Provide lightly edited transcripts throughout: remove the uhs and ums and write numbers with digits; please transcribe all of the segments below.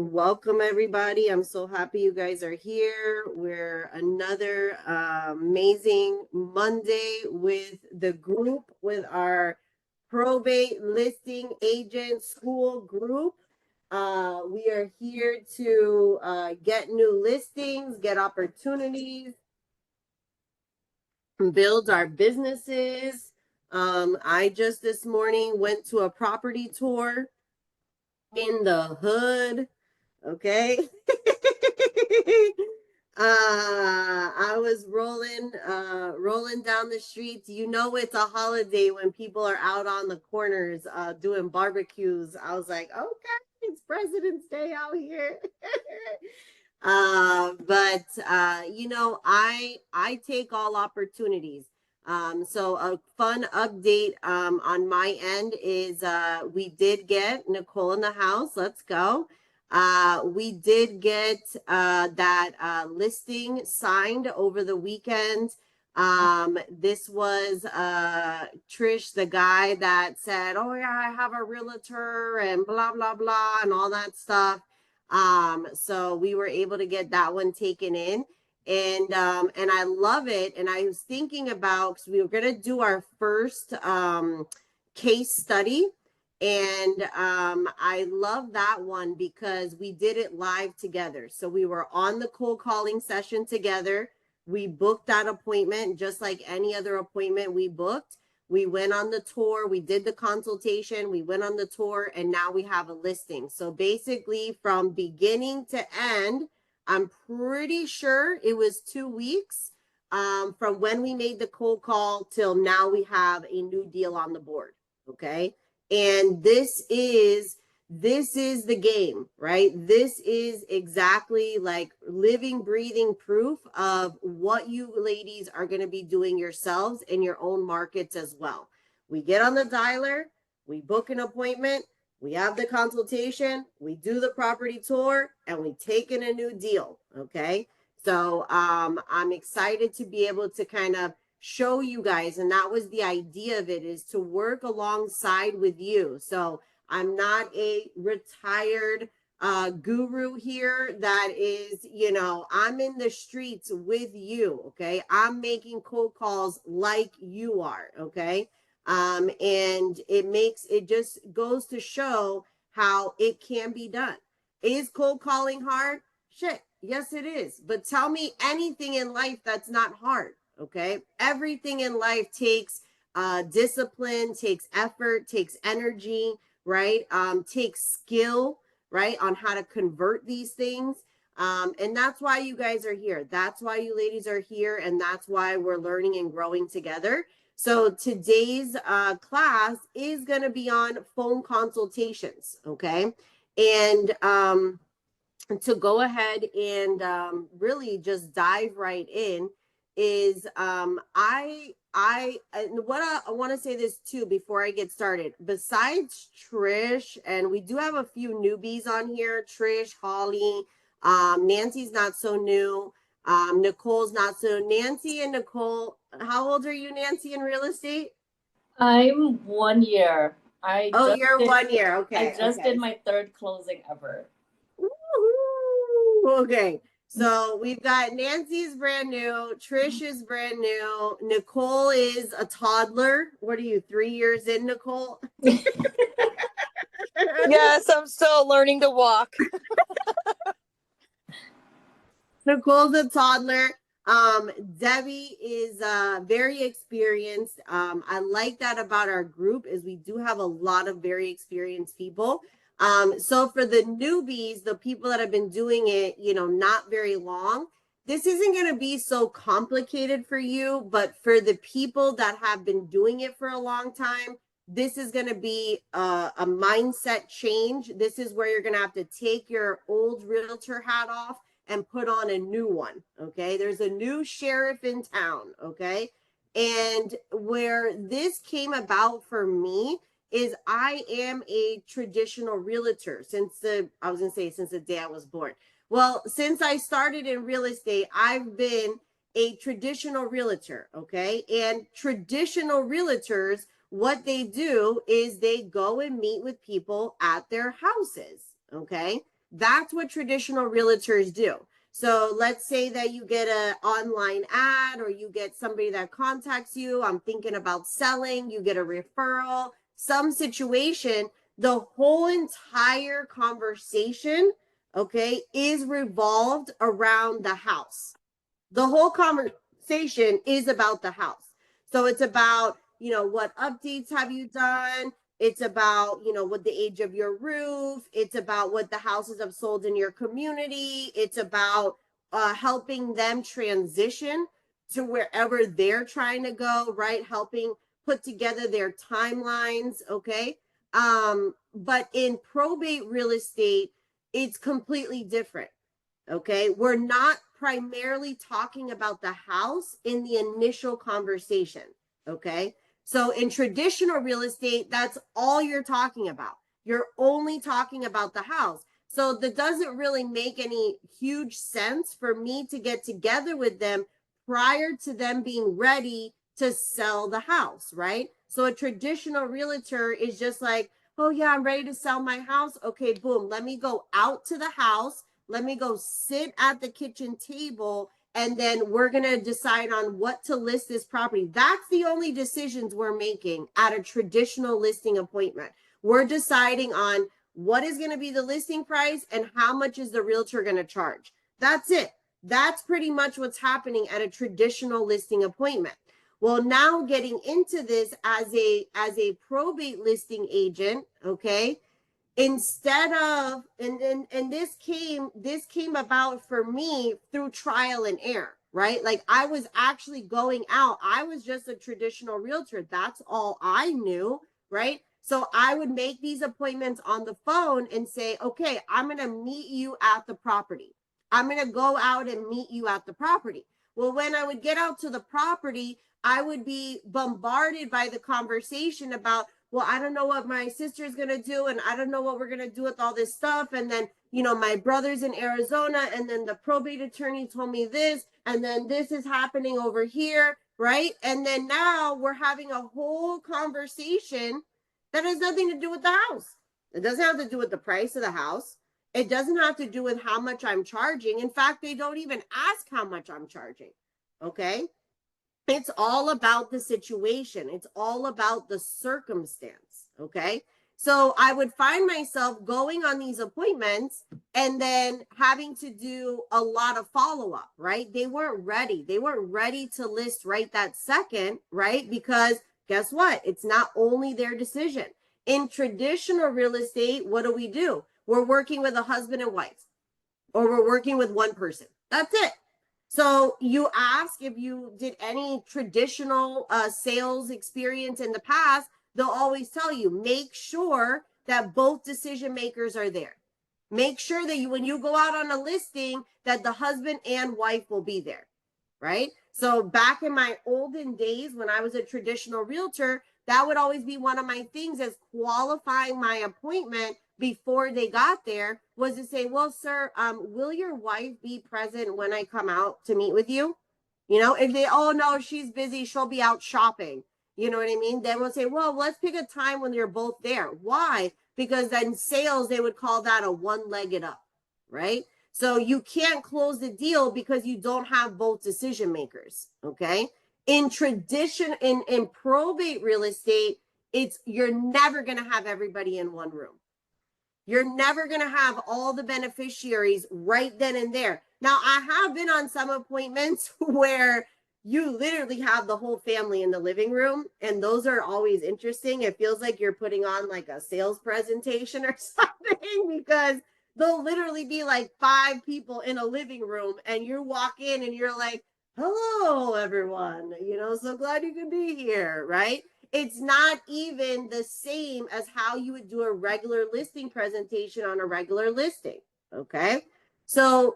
Welcome, everybody. I'm so happy you guys are here. We're another amazing Monday with the group, with our probate listing agent school group. We are here to get new listings, get opportunities, build our businesses. I just this morning went to a property tour in the hood. Okay. I was rolling down the streets. You know, it's a holiday when people are out on the corners doing barbecues. I was like, okay, it's President's Day out here. But you know, I take all opportunities. So a fun update on my end is we did get Nicole in the house. Let's go. We did get that listing signed over the weekend. This was Trish, the guy that said, "Oh yeah, I have a realtor and blah blah blah and all that stuff." So we were able to get that one taken in. And I love it. And I was thinking about, because we were gonna do our first case study. And I love that one because we did it live together. So we were on the cold calling session together. We booked that appointment just like any other appointment we booked. We went on the tour, we did the consultation, we went on the tour, and now we have a listing. So basically, from beginning to end, I'm pretty sure it was 2 weeks from when we made the cold call till now we have a new deal on the board. Okay. And this is the game, right? This is exactly like living, breathing proof of what you ladies are going to be doing yourselves in your own markets as well. We get on the dialer, we book an appointment, we have the consultation, we do the property tour, and we take in a new deal. Okay. So I'm excited to be able to kind of show you guys, and that was the idea of it, is to work alongside with you. So I'm not a retired guru here that is, you know, I'm in the streets with you. Okay. I'm making cold calls like you are. Okay. And it just goes to show how it can be done. Is cold calling hard? Shit. Yes, it is. But tell me anything in life that's not hard. Okay. Everything in life takes discipline, takes effort, takes energy, right? Takes skill, right? On how to convert these things. And that's why you guys are here. That's why you ladies are here. And that's why we're learning and growing together. So today's class is going to be on phone consultations. Okay. And to go ahead and really just dive right in is I want to say this too before I get started. Besides Trish, and we do have a few newbies on here, Trish, Holly, Nancy's not so new, Nicole's not so. Nancy and Nicole, how old are you, Nancy, in real estate? I'm 1 year. You're 1 year. Okay. I just did my third closing ever. Woo-hoo. Okay. So we've got Nancy's brand new, Trish is brand new, Nicole is a toddler. What are you, 3 years in, Nicole? Yes, I'm still learning to walk. Nicole's a toddler. Debbie is very experienced. I like that about our group is we do have a lot of very experienced people. So for the newbies, the people that have been doing it, you know, not very long, this isn't going to be so complicated for you, but for the people that have been doing it for a long time, this is going to be a mindset change. This is where you're going to have to take your old realtor hat off and put on a new one. Okay. There's a new sheriff in town. Okay. And where this came about for me is I am a traditional realtor since the day I was born. Well, since I started in real estate, I've been a traditional realtor. Okay. And traditional realtors, what they do is they go and meet with people at their houses. Okay. That's what traditional realtors do. So let's say that you get an online ad or you get somebody that contacts you. I'm thinking about selling, you get a referral, some situation, the whole entire conversation, okay, is revolved around the house. The whole conversation is about the house. So it's about, what updates have you done? It's about, what the age of your roof. It's about what the houses have sold in your community. It's about helping them transition to wherever they're trying to go, right? Helping put together their timelines, okay? But in probate real estate, it's completely different. Okay, we're not primarily talking about the house in the initial conversation. Okay, so in traditional real estate, that's all you're talking about. You're only talking about the house. So that doesn't really make any huge sense for me to get together with them prior to them being ready to sell the house, right? So a traditional realtor is just like, oh yeah, I'm ready to sell my house. Okay, boom, let me go out to the house. Let me go sit at the kitchen table, and then we're going to decide on what to list this property. That's the only decisions we're making at a traditional listing appointment. We're deciding on what is going to be the listing price and how much is the realtor going to charge. That's it. That's pretty much what's happening at a traditional listing appointment. Well, now getting into this as a probate listing agent, okay? Instead of and this came about for me through trial and error, right? Like I was actually going out. I was just a traditional realtor. That's all I knew, right? So I would make these appointments on the phone and say, okay, I'm going to meet you at the property. I'm going to go out and meet you at the property. Well, when I would get out to the property, I would be bombarded by the conversation about, well, I don't know what my sister's going to do. And I don't know what we're going to do with all this stuff. And then, my brother's in Arizona. And then the probate attorney told me this. And then this is happening over here. Right. And then now we're having a whole conversation that has nothing to do with the house. It doesn't have to do with the price of the house. It doesn't have to do with how much I'm charging. In fact, they don't even ask how much I'm charging. Okay. It's all about the situation. It's all about the circumstance. Okay. So I would find myself going on these appointments and then having to do a lot of follow up, right? They weren't ready. They weren't ready to list right that second, right? Because guess what? It's not only their decision. In traditional real estate, what do? We're working with a husband and wife, or we're working with one person. That's it. So you ask if you did any traditional sales experience in the past, they'll always tell you, make sure that both decision makers are there. Make sure that when you go out on a listing, that the husband and wife will be there, right? So back in my olden days, when I was a traditional realtor, that would always be one of my things as qualifying my appointment before they got there, was to say, well, sir, will your wife be present when I come out to meet with you? If they, oh no, she's busy, she'll be out shopping. You know what I mean? Then we'll say, well, let's pick a time when you're both there. Why? Because then sales, they would call that a one-legged up, right? So you can't close the deal because you don't have both decision makers, okay? In probate real estate, you're never going to have everybody in one room. You're never going to have all the beneficiaries right then and there. Now, I have been on some appointments where you literally have the whole family in the living room, and those are always interesting. It feels like you're putting on like a sales presentation or something, because there'll literally be like 5 people in a living room, and you walk in and you're like, hello, everyone, so glad you could be here, right? It's not even the same as how you would do a regular listing presentation on a regular listing. Okay. So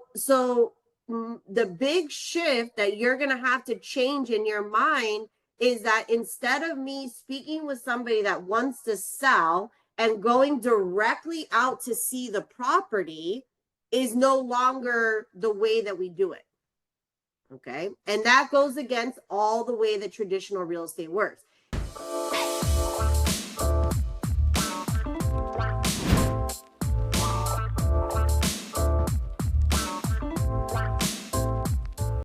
the big shift that you're going to have to change in your mind is that instead of me speaking with somebody that wants to sell and going directly out to see the property, is no longer the way that we do it. Okay. And that goes against all the way that traditional real estate works.